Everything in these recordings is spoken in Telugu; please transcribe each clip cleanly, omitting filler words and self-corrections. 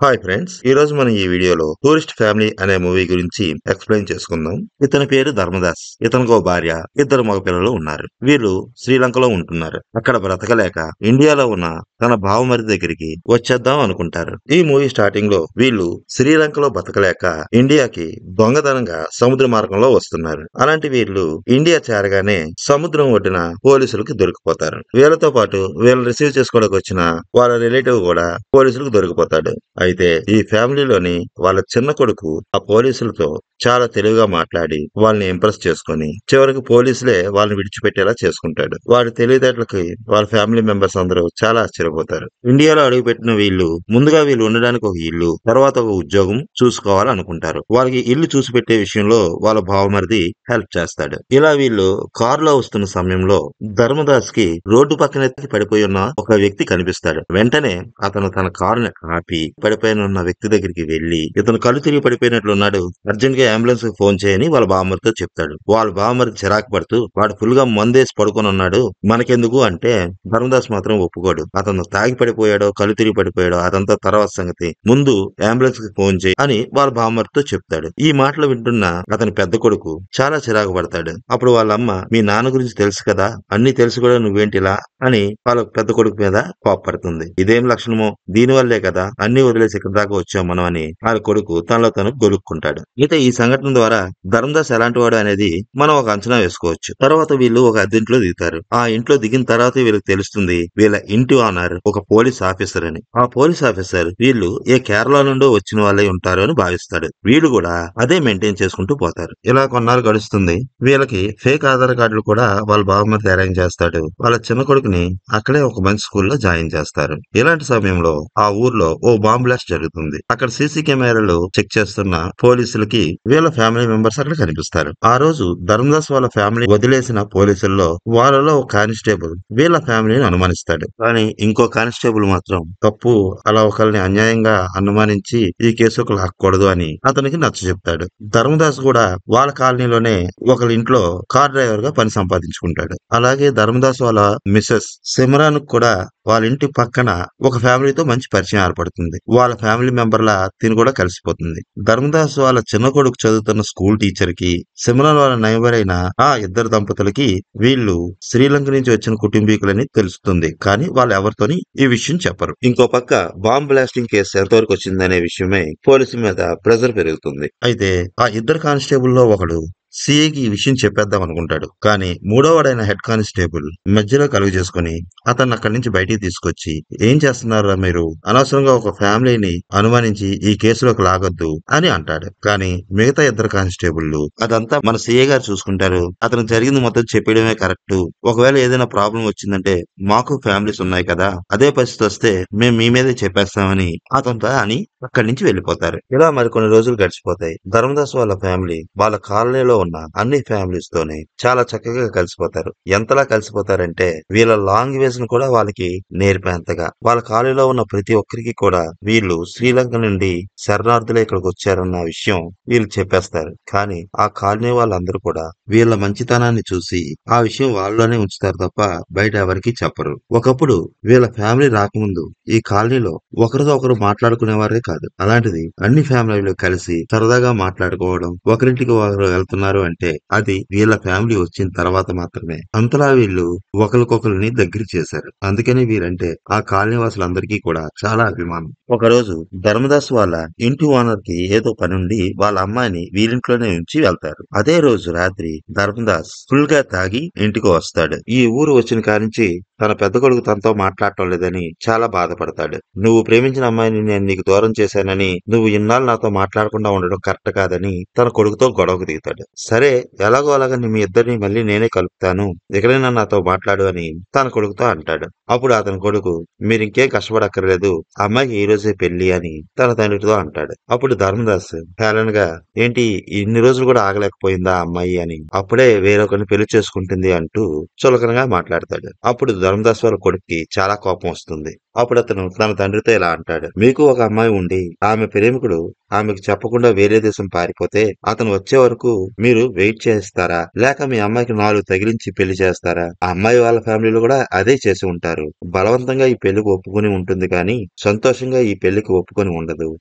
హాయ్ ఫ్రెండ్స్, ఈ రోజు మనం ఈ వీడియోలో టూరిస్ట్ ఫ్యామిలీ అనే మూవీ గురించి ఎక్స్ప్లెయిన్ చేసుకుందాం. ఇతని పేరు ధర్మదాస్. ఇతనికి ఓ భార్య, ఇద్దరు మగ పిల్లలు ఉన్నారు. వీళ్ళు శ్రీలంకలో ఉంటున్నారు. అక్కడ బ్రతకలేక ఇండియాలో ఉన్న తన బావమరిది దగ్గరికి వచ్చేద్దాం అనుకుంటారు. ఈ మూవీ స్టార్టింగ్ లో వీళ్ళు శ్రీలంకలో బతకలేక ఇండియాకి దొంగతనంగా సముద్ర మార్గంలో వస్తున్నారు. అలాంటి వీళ్ళు ఇండియా చేరగానే సముద్రం ఒడ్డున పోలీసులకు దొరికిపోతారు. వీళ్ళతో పాటు వీళ్ళు రిసీవ్ చేసుకోవడానికి వచ్చిన వాళ్ళ రిలేటివ్ కూడా పోలీసులకు దొరికిపోతాడు. అయితే ఈ ఫ్యామిలీలోని వాళ్ళ చిన్న కొడుకు ఆ పోలీసులతో చాలా తెలివిగా మాట్లాడి వాళ్ళని ఇంప్రెస్ చేసుకొని చివరికి పోలీసులే వాళ్ళని విడిచిపెట్టేలా చేసుకుంటాడు. వాడి తెలివితేటలకి వాళ్ళ ఫ్యామిలీ మెంబర్స్ అందరూ చాలా ఆశ్చర్యపోతారు. ఇండియాలో అడుగుపెట్టిన వీళ్ళు ముందుగా వీళ్ళు ఉండడానికి ఒక ఇల్లు, తర్వాత ఒక ఉద్యోగం చూసుకోవాలనుకుంటారు. వాళ్ళకి ఇల్లు చూసి పెట్టే విషయంలో వాళ్ళ బావమరిది హెల్ప్ చేస్తాడు. ఇలా వీళ్ళు కారులో వస్తున్న సమయంలో ధర్మదాస్ కి రోడ్డు పక్కన పడిపోయి ఉన్న ఒక వ్యక్తి కనిపిస్తాడు. వెంటనే అతను తన కారుని ఆపి పడిపోయిన ఉన్న వ్యక్తి దగ్గరికి వెళ్లి ఇతను కళ్ళు తిరిగి పడిపోయినట్లున్నాడు, అర్జెంట్ గా అంబులెన్స్ కు ఫోన్ చేయని వాళ్ళ బావమరితో చెప్తాడు. వాళ్ళ బావమరిది చిరాకు పడుతూ వాడు ఫుల్ గా మందేసి పడుకొని ఉన్నాడు, మనకెందుకు అంటే ధర్మదాస్ మాత్రం ఒప్పుకోడు. అతను తాగి పడిపోయాడో కళ్ళు తిరిగి పడిపోయాడో అదంతా తర్వాత సంగతి, ముందు అంబులెన్స్ కి ఫోన్ చేయి అని వాళ్ళ బావమరితో చెప్తాడు. ఈ మాటలు వింటున్న అతని పెద్ద కొడుకు చాలా చిరాకు పడతాడు. అప్పుడు వాళ్ళ అమ్మ, మీ నాన్న గురించి తెలుసు కదా, అన్ని తెలుసు కూడా నువ్వేంటిలా అని వాళ్ళ పెద్ద కొడుకు మీద కోపడుతుంది. ఇదేం లక్షణమో, దీనివల్లే కదా అన్ని వదిలేసి ఇక్కడ దాకా వచ్చాం మనం అని వాళ్ళ కొడుకు తనలో తను గొలుక్కుంటాడు. అయితే ఈ సంఘటన ద్వారా ధర్మదాస్ ఎలాంటి వాడు అనేది మనం ఒక అంచనా వేసుకోవచ్చు. తర్వాత వీళ్ళు ఒక అద్దెంట్లో దిగుతారు. ఆ ఇంట్లో దిగిన తర్వాత వీళ్ళకి తెలుస్తుంది వీళ్ళ ఇంటి ఓనర్ ఒక పోలీస్ ఆఫీసర్ అని. ఆ పోలీస్ ఆఫీసర్ వీళ్ళు ఏ కేరళ నుండో వచ్చిన వాళ్ళే ఉంటారు అని భావిస్తాడు. వీళ్ళు కూడా అదే మెయింటైన్ చేసుకుంటూ పోతారు. ఇలా కొన్నాళ్ళు గడుస్తుంది. వీళ్ళకి ఫేక్ ఆధార్ కార్డులు కూడా వాళ్ళ బావమరిది అరేంజ్ చేస్తాడు. వాళ్ళ చిన్న కొడుకుని అక్కడే ఒక మంచి స్కూల్లో జాయిన్ చేస్తారు. ఇలాంటి సమయంలో ఆ ఊర్లో ఓ బాంబ్ బ్లాస్ట్ జరుగుతుంది. అక్కడ సీసీ కెమెరాలు చెక్ చేస్తున్న పోలీసులకి వీళ్ళ ఫ్యామిలీ మెంబర్స్ అక్కడ కనిపిస్తారు. ఆ రోజు ధర్మదాస్ వాళ్ళ ఫ్యామిలీ వదిలేసిన పోలీసుల్లో వాళ్ళలో ఒక కానిస్టేబుల్ వీళ్ళ ఫ్యామిలీని అనుమానిస్తాడు. కానీ ఇంకో కానిస్టేబుల్ మాత్రం తప్పు, అలా ఒకరిని అన్యాయంగా అనుమానించి ఈ కేసు ఒక లాక్కూడదు అని అతనికి నచ్చ చెప్తాడు. ధర్మదాస్ కూడా వాళ్ళ కాలనీలోనే ఒకరి ఇంట్లో కార్ డ్రైవర్ గా పని సంపాదించుకుంటాడు. అలాగే ధర్మదాస్ వాళ్ళ మిస్సెస్ సిమ్రాన్ కూడా వాళ్ళ ఇంటి పక్కన ఒక ఫ్యామిలీతో మంచి పరిచయం ఏర్పడుతుంది. వాళ్ళ ఫ్యామిలీ మెంబర్లా తిని కూడా కలిసిపోతుంది. ధర్మదాస్ వాళ్ళ చిన్న కొడుకు చదువుతున్న స్కూల్ టీచర్ కి సిమ్రాన్ వాళ్ళ నైబర్ అయిన ఆ ఇద్దరు దంపతులకి వీళ్ళు శ్రీలంక నుంచి వచ్చిన కుటుంబీకులని తెలుస్తుంది. కానీ వాళ్ళు ఎవరితోని ఈ విషయం చెప్పరు. ఇంకో పక్క బాంబ్ బ్లాస్టింగ్ కేసు ఎంతవరకు వచ్చిందనే విషయమై పోలీసు మీద ప్రెజర్ పెరుగుతుంది. అయితే ఆ ఇద్దరు కానిస్టేబుల్ లో ఒకడు సిఐకి ఈ విషయం చెప్పేద్దాం అనుకుంటాడు. కానీ మూడోవాడైన హెడ్ కానిస్టేబుల్ మధ్యలో కలుగు చేసుకుని అతన్ని అక్కడి నుంచి బయటికి తీసుకొచ్చి, ఏం చేస్తున్నారా మీరు, అనవసరంగా ఒక ఫ్యామిలీని అనుమానించి ఈ కేసులోకి లాగొద్దు అని అంటాడు. కానీ మిగతా ఇద్దరు కానిస్టేబుల్ అదంతా మన సిఐ గారు చూసుకుంటారు, అతనికి జరిగింది మొత్తం చెప్పడమే కరెక్ట్, ఒకవేళ ఏదైనా ప్రాబ్లం వచ్చిందంటే మాకు ఫ్యామిలీస్ ఉన్నాయి కదా, అదే పరిస్థితి వస్తే మేము మీ మీదే చెప్పేస్తామని అతనితో అని అక్కడి నుంచి వెళ్లిపోతారు. ఇలా మరికొన్ని రోజులు గడిచిపోతాయి. ధర్మదాస్ వాళ్ళ ఫ్యామిలీ వాళ్ళ కాలనీలో ఉన్న అన్ని ఫ్యామిలీస్ తోనే చాలా చక్కగా కలిసిపోతారు. ఎంతలా కలిసిపోతారంటే వీళ్ళ లాంగ్వేజ్ ను కూడా వాళ్ళకి నేర్పేంతగా. వాళ్ళ కాలనీలో ఉన్న ప్రతి ఒక్కరికి కూడా వీళ్ళు శ్రీలంక నుండి శరణార్థులే ఇక్కడికి వచ్చారన్న విషయం వీళ్ళు చెప్పేస్తారు. కానీ ఆ కాలనీ వాళ్ళందరూ కూడా వీళ్ళ మంచితనాన్ని చూసి ఆ విషయం వాళ్ళలోనే ఉంచుతారు తప్ప బయట ఎవరికి చెప్పరు. ఒకప్పుడు వీళ్ళ ఫ్యామిలీ రాకముందు ఈ కాలనీలో ఒకరితో ఒకరు మాట్లాడుకునేవారే కాదు. అలాంటిది అన్ని ఫ్యామిలీలు కలిసి సరదాగా మాట్లాడుకోవడం, ఒకరింటికి ఒకరు వెళ్తున్నారు అంటే అది వీళ్ళ ఫ్యామిలీ వచ్చిన తర్వాత మాత్రమే. అంతలా వీళ్ళు ఒకరికొకరిని దగ్గర చేశారు. అందుకని వీరంటే ఆ కాలనీ వాసులందరికీ కూడా చాలా అభిమానం. ఒక రోజు ధర్మదాస్ వాళ్ళ ఇంటి ఓనర్ కి ఏదో పనుండి వాళ్ళ అమ్మాయిని వీరింట్లోనే ఉంచి వెళ్తారు. అదే రోజు రాత్రి ధర్మదాస్ ఫుల్ గా తాగి ఇంటికి వస్తాడు. ఈ ఊరు వచ్చిన కానించి తన పెద్ద కొడుకు తనతో మాట్లాడటం లేదని చాలా బాధపడతాడు. నువ్వు ప్రేమించిన అమ్మాయిని నేను నీకు దూరం చేశానని, నువ్వు ఇన్నాళ్ళు నాతో మాట్లాడకుండా ఉండడం కరెక్ట్ కాదని తన కొడుకుతో గొడవకు దిగుతాడు. సరే, ఎలాగో అలాగా మీ ఇద్దరిని మళ్ళీ నేనే కలుపుతాను, ఎక్కడైనా నాతో మాట్లాడు అని తన కొడుకుతో అంటాడు. అప్పుడు అతని కొడుకు, మీరింకేం కష్టపడక్కర్లేదు, అమ్మాయికి ఈ రోజే పెళ్లి అని తన తండ్రితో అంటాడు. అప్పుడు ధర్మదాస్ హేళన్ గా, ఏంటి ఇన్ని రోజులు కూడా ఆగలేకపోయిందా ఆ అమ్మాయి అని, అప్పుడే వేరొకరిని పెళ్లి చేసుకుంటుంది అంటూ చులకనగా మాట్లాడతాడు. అప్పుడు ధర్మదాస్ వాళ్ళ కొడుక్కి చాలా కోపం వస్తుంది. అప్పుడు అతను తన తండ్రితో ఇలా అంటాడు, మీకు ఒక అమ్మాయి ఉండి ఆమె ప్రేమికుడు ఆమెకు చెప్పకుండా వేరే దేశం పారిపోతే అతను వచ్చే వరకు మీరు వెయిట్ చేస్తారా, లేక మీ అమ్మాయికి 4 తగిలించి పెళ్లి చేస్తారా? ఆ అమ్మాయి వాళ్ళ ఫ్యామిలీలో కూడా అదే చేసి ఉంటారు. బలవంతంగా ఈ పెళ్లికి ఒప్పుకుని ఉంటుంది కానీ సంతోషంగా ఈ పెళ్లికి ఒప్పుకొని ఉండదు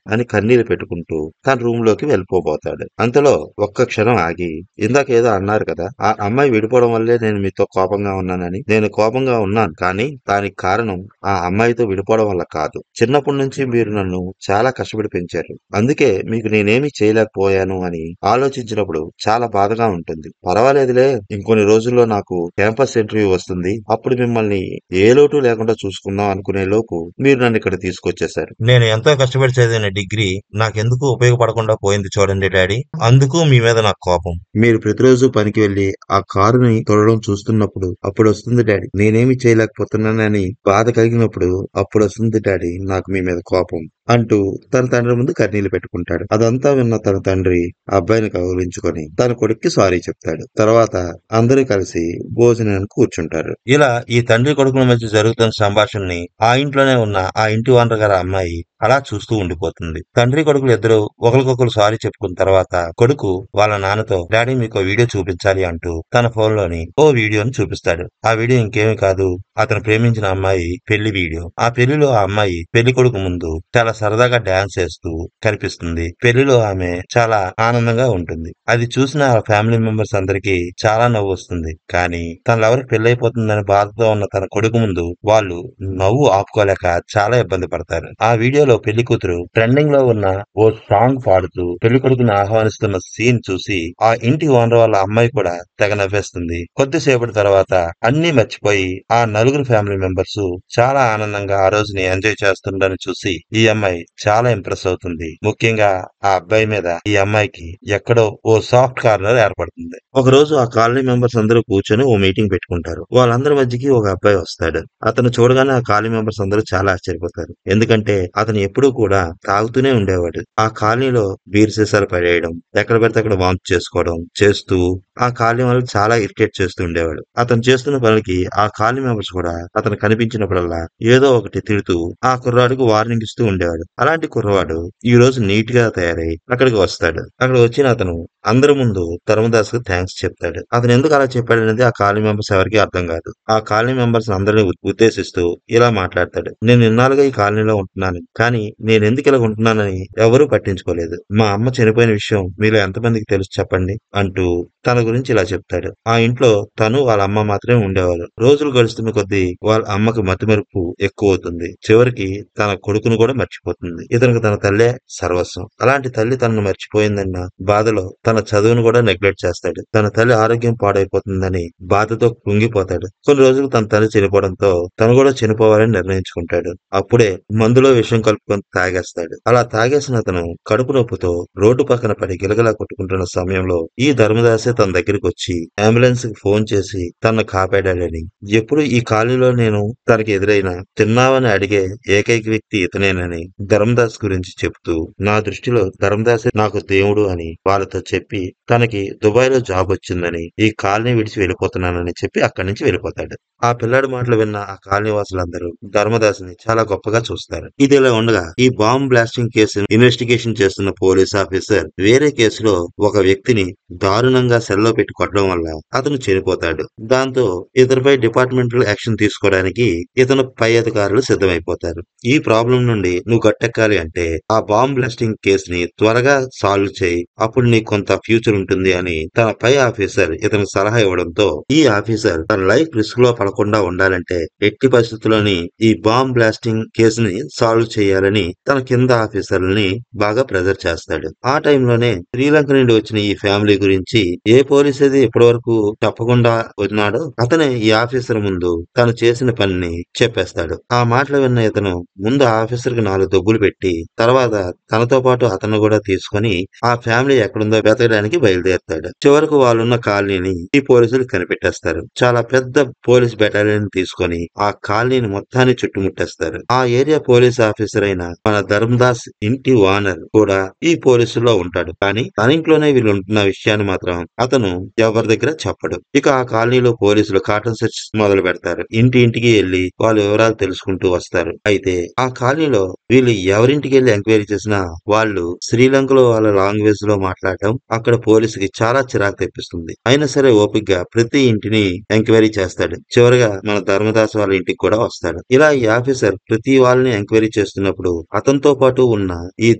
అని కన్నీళ్లు పెట్టుకుంటూ తన రూమ్ లోకి వెళ్ళిపోబోతాడు. అంతలో ఒక్క క్షణం ఆగి, ఇందాక ఏదో అన్నారు కదా, ఆ అమ్మాయి విడిపోవడం వల్లే నేను మీతో కోపంగా ఉన్నానని. నేను కోపంగా ఉన్నాను, కానీ దానికి కారణం ఆ అమ్మాయితో విడిపోవడం వల్ల కాదు. చిన్నప్పటి నుంచి మీరు నన్ను చాలా కష్టపడి పెంచారు, అందుకే మీకు నేనేమి చేయలేకపోయాను అని ఆలోచించినప్పుడు చాలా బాధగా ఉంటుంది. పర్వాలేదులే, ఇంకొన్ని రోజుల్లో నాకు క్యాంపస్ ఇంటర్వ్యూ వస్తుంది, అప్పుడు మిమ్మల్ని ఏ లోటు లేకుండా చూసుకుందాం అనుకునే లోపు మీరు నన్ను ఇక్కడ తీసుకొచ్చేశారు. నేను ఎంతో కష్టపడి చదివిన డిగ్రీ నాకెందుకు ఉపయోగపడకుండా పోయింది చూడండి డాడీ. అందుకు మీ మీద నాకు కోపం. మీరు ప్రతిరోజు పనికి వెళ్లి ఆ కారుని తొడడం చూస్తున్నప్పుడు అప్పుడు వస్తుంది డాడీ నేనేమి చేయలేకపోతున్నానని బాధ కలిగినప్పుడు అప్పుడు వస్తుంది డాడీ నాకు మీ మీద కోపం అంటూ తన తండ్రి ముందు కన్నీళ్లు పెట్టుకుంటాడు. అదంతా విన్న తన తండ్రి ఆ అబ్బాయిని కౌగిలించుకొని తన కొడుక్కి సారీ చెప్తాడు. తర్వాత అందరూ కలిసి భోజనానికి కూర్చుంటారు. ఇలా ఈ తండ్రి కొడుకుల మధ్య జరుగుతున్న సంభాషణని ఆ ఇంట్లోనే ఉన్న ఆ ఇంటి ఓనర్ గారి అమ్మాయి అలా చూస్తూ ఉండిపోతుంది. తండ్రి కొడుకులు ఇద్దరు ఒకరికొకరు సారీ చెప్పుకున్న తర్వాత కొడుకు వాళ్ళ నాన్నతో డాడీ మీకు వీడియో చూపించాలి అంటూ తన ఫోన్ లోని ఓ వీడియోని చూపిస్తాడు. ఆ వీడియో ఇంకేమీ కాదు, అతను ప్రేమించిన అమ్మాయి పెళ్లి వీడియో. ఆ పెళ్లిలో ఆ అమ్మాయి పెళ్లి కొడుకు ముందు చాలా సరదాగా డాన్స్ చేస్తూ కనిపిస్తుంది. పెళ్లిలో ఆమె చాలా ఆనందంగా ఉంటుంది. అది చూసిన ఆ ఫ్యామిలీ మెంబర్స్ అందరికీ చాలా నవ్వు వస్తుంది. కానీ తన లవర్ పెళ్లైపోతుందని బాధతో ఉన్న తన కొడుకు ముందు వాళ్ళు నవ్వు ఆపుకోలేక చాలా ఇబ్బంది పడతారు. ఆ వీడియోలో పెళ్లి కూతురు ట్రెండింగ్ లో ఉన్న ఓ సాంగ్ పాడుతూ పెళ్లి కొడుకుని ఆహ్వానిస్తున్న సీన్ చూసి ఆ ఇంటి ఓనర్ వాళ్ళ అమ్మాయి కూడా తెగ నవ్వేస్తుంది. కొద్దిసేపటి తర్వాత అన్ని మర్చిపోయి ఆ నలుగురు ఫ్యామిలీ మెంబర్స్ చాలా ఆనందంగా ఆ రోజుని ఎంజాయ్ చేస్తుండని చూసి ఈ అమ్మాయి చాలా ఇంప్రెస్ అవుతుంది. ముఖ్యంగా ఆ అబ్బాయి మీద ఈ అమ్మాయికి ఎక్కడో ఓ సాఫ్ట్ కార్నర్ ఏర్పడుతుంది. ఒక రోజు ఆ కాలనీ మెంబర్స్ అందరూ కూర్చొని ఓ మీటింగ్ పెట్టుకుంటారు. వాళ్ళందరి మధ్యకి ఒక అబ్బాయి వస్తాడు. అతను చూడగానే ఆ కాలనీ మెంబర్స్ అందరూ చాలా ఆశ్చర్యపోతారు. ఎందుకంటే అతను ఎప్పుడూ కూడా తాగుతూనే ఉండేవాడు. ఆ కాలనీలో బీర్ సీసాలు పడేయడం, ఎక్కడ పడితే అక్కడ వాంప్ చేసుకోవడం చేస్తూ ఆ కాలనీ వాళ్ళకి చాలా ఇరిటేట్ చేస్తూ ఉండేవాడు. అతను చేస్తున్న పనికి ఆ కాలనీ మెంబర్స్ కూడా అతను కనిపించినప్పుడల్లా ఏదో ఒకటి తిడుతూ ఆ కుర్రాడికి వార్నింగ్ ఇస్తూ ఉండేవాడు. అలాంటి కుర్రవాడు ఈ రోజు నీట్ గా తయారై అక్కడికి వస్తాడు. అక్కడ వచ్చిన అతను అందరి ముందు ధర్మదాస్ కు థ్యాంక్స్ చెప్తాడు. అతను ఎందుకు అలా చెప్పాడనేది ఆ కాలనీ మెంబర్స్ ఎవరికి అర్థం కాదు. ఆ కాలనీ మెంబర్స్ అందరినీ ఉద్దేశిస్తూ ఇలా మాట్లాడతాడు. నేను ఇన్నాళ్ళుగా ఈ కాలనీలో ఉంటున్నాను, కానీ నేను ఎందుకు ఇలా ఉంటున్నానని ఎవరూ పట్టించుకోలేదు. మా అమ్మ చనిపోయిన విషయం మీలో ఎంతమందికి తెలుసు చెప్పండి అంటూ తన గురించి ఇలా చెప్తాడు. ఆ ఇంట్లో తను వాళ్ళ అమ్మ మాత్రమే ఉండేవారు. రోజులు గడుస్తున్న కొద్దీ వాళ్ళ అమ్మకి మతిమరుపు ఎక్కువ అవుతుంది. చివరికి తన కొడుకును కూడా మర్చిపోతుంది. ఇతనికి తన తల్లే సర్వస్వం. అలాంటి తల్లి తనను మర్చిపోయిందన్న బాధలో తన చదువును కూడా నెగ్లెక్ట్ చేస్తాడు. తన తల్లి ఆరోగ్యం పాడైపోతుందని బాధతో కృంగిపోతాడు. కొన్ని రోజులు తన తల్లి చనిపోవడంతో తను కూడా చనిపోవాలని నిర్ణయించుకుంటాడు. అప్పుడే మందులో విషం కలుపుకొని తాగేస్తాడు. అలా తాగేసిన అతను కడుపు నొప్పితో రోడ్డు పక్కన పడి గిలగలా కొట్టుకుంటున్న సమయంలో ఈ ధర్మదాసే తన దగ్గరికి వచ్చి అంబులెన్స్ కి ఫోన్ చేసి తనను కాపాడాడని, ఎప్పుడు ఈ కాలనీలో నేను తనకి ఎదురైన తిన్నావని అడిగే ఏకైక వ్యక్తి ఇతనేనని ధర్మదాస్ గురించి చెప్తూ నా దృష్టిలో ధర్మదాసే నాకు దేవుడు అని వాళ్ళతో చెప్పి తనకి దుబాయ్ లో జాబ్ వచ్చిందని ఈ కాలనీ విడిచి వెళ్ళిపోతున్నానని చెప్పి అక్కడి నుంచి వెళ్ళిపోతాడు. ఆ పిల్లాడి మాటలు విన్న ఆ కాలనీ వాసులందరూ ధర్మదాస్ని చాలా గొప్పగా చూస్తారు. ఇదిలా ఉండగా ఈ బాంబ్ బ్లాస్టింగ్ కేసు ఇన్వెస్టిగేషన్ చేస్తున్న పోలీస్ ఆఫీసర్ వేరే కేసులో ఒక వ్యక్తిని దారుణంగా సెల్లో పెట్టి కొట్టడం వల్ల అతను చనిపోతాడు. దాంతో ఇతనిపై డిపార్ట్మెంటల్ యాక్షన్ తీసుకోవడానికి ఇతను పై అధికారులు సిద్ధమైపోతారు. ఈ ప్రాబ్లం నుండి నువ్వు గట్టెక్కాలి అంటే ఆ బాంబ్ బ్లాస్టింగ్ కేసుని త్వరగా సాల్వ్ చేయి, అప్పుడు నీకు కొంత ఫ్యూచర్ ఉంటుంది అని తన పై ఆఫీసర్ ఇతనికి సలహా ఇవ్వడంతో ఈ ఆఫీసర్ తన లైఫ్ రిస్క్ లో పడకుండా ఉండాలంటే ఎట్టి పరిస్థితుల్లోని ఈ బాంబ్ బ్లాస్టింగ్ కేసుని సాల్వ్ చేయాలని తన కింద ఆఫీసర్లని బాగా ప్రెజర్ చేస్తాడు. ఆ టైంలోనే శ్రీలంక నుండి వచ్చిన ఈ ఫ్యామిలీ గురించి ఏ పోలీస్ అయితే ఇప్పటి వరకు చెప్పకుండా ఉన్నాడో అతనే ఈ ఆఫీసర్ ముందు తను చేసిన పనిని చెప్పేస్తాడు. ఆ మాటలు విన్న ఇతను ముందు ఆ ఆఫీసర్ కి 4 దొబ్బులు పెట్టి తర్వాత తనతో పాటు అతను కూడా తీసుకొని ఆ ఫ్యామిలీ ఎక్కడుందో వెతకడానికి బయలుదేరతాడు. చివరకు వాళ్ళున్న కాలనీని ఈ పోలీసులు కనిపెట్టేస్తారు. చాలా పెద్ద పోలీస్ బెటాలియన్ తీసుకొని ఆ కాలనీని మొత్తాన్ని చుట్టుముట్టేస్తారు. ఆ ఏరియా పోలీస్ ఆఫీసర్ అయిన మన ధర్మదాస్ ఇంటి ఓనర్ కూడా ఈ పోలీసుల్లో ఉంటాడు. కానీ తన ఇంట్లోనే వీళ్ళు ఉంటున్న విషయాన్ని మాత్రం అతను ఎవరి దగ్గర చెప్పడు. ఇక ఆ కాలనీలో పోలీసులు కాటన్ సెర్చ్ మొదలు పెడతారు. ఇంటి ఇంటికి వెళ్లి వాళ్ళ వివరాలు తెలుసుకుంటూ వస్తారు. అయితే ఆ కాలనీలో వీళ్ళు ఎవరింటికి వెళ్లి ఎంక్వైరీ చేసినా వాళ్ళు శ్రీలంకలో వాళ్ళ లాంగ్వేజ్ లో మాట్లాడటం అక్కడ పోలీసుకి చాలా చిరాకు తెప్పిస్తుంది. అయినా సరే ఓపిగ్గా ప్రతి ఇంటిని ఎంక్వైరీ చేస్తాడు. చివరగా మన ధర్మదాస్ వాళ్ళ ఇంటికి కూడా వస్తాడు. ఇలా ఈ ఆఫీసర్ ప్రతి వాళ్ళని ఎంక్వైరీ చేస్తున్నప్పుడు అతనితో పాటు ఉన్న ఈ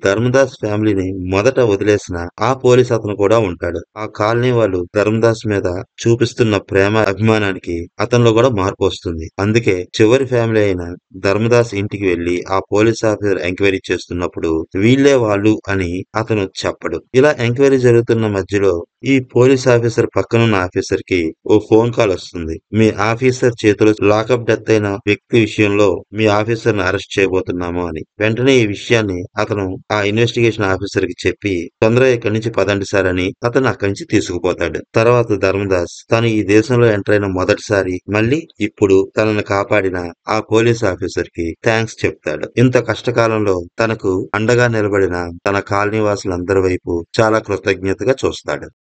ధర్మదాస్ ఫ్యామిలీని మొదట వదిలేసిన ఆ పోలీస్ అతను కూడా ఉంటాడు. ఆ కాలనీ వాళ్ళు ధర్మదాస్ మీద చూపిస్తున్న ప్రేమ అభిమానానికి అతనిలో కూడా మార్పు వస్తుంది. అందుకే చివరి ఫ్యామిలీ అయిన ధర్మదాస్ ఇంటికి వెళ్లి ఆ పోలీస్ ఆఫీసర్ ఎంక్వైరీ చేస్తున్నప్పుడు వీళ్ళే వాళ్ళు అని అతను చెప్పడు. ఇలా ఎంక్వైరీ జరుగుతున్న మధ్యలో ఈ పోలీస్ ఆఫీసర్ పక్కనున్న ఆఫీసర్ కి ఓ ఫోన్ కాల్ వస్తుంది. మీ ఆఫీసర్ చేతిలో లాకప్ డెత్ అయిన వ్యక్తి విషయంలో మీ ఆఫీసర్ ని అరెస్ట్ చేయబోతున్నాము అని. వెంటనే ఈ విషయాన్ని అతను ఆ ఇన్వెస్టిగేషన్ ఆఫీసర్ కి చెప్పి తొందరగా ఇక్కడి నుంచి పదండి సార్ అని అతను అక్కడి నుంచి తీసుకుపోతాడు. తర్వాత ధర్మదాస్ తను ఈ దేశంలో ఎంటర్ అయిన మొదటిసారి మళ్ళీ ఇప్పుడు తనను కాపాడిన ఆ పోలీస్ ఆఫీసర్ కి థ్యాంక్స్ చెప్తాడు. ఇంత కష్టకాలంలో తనకు అండగా నిలబడిన తన కాలనీ వాసులందరి వైపు చాలా కృతజ్ఞతగా చూస్తాడు.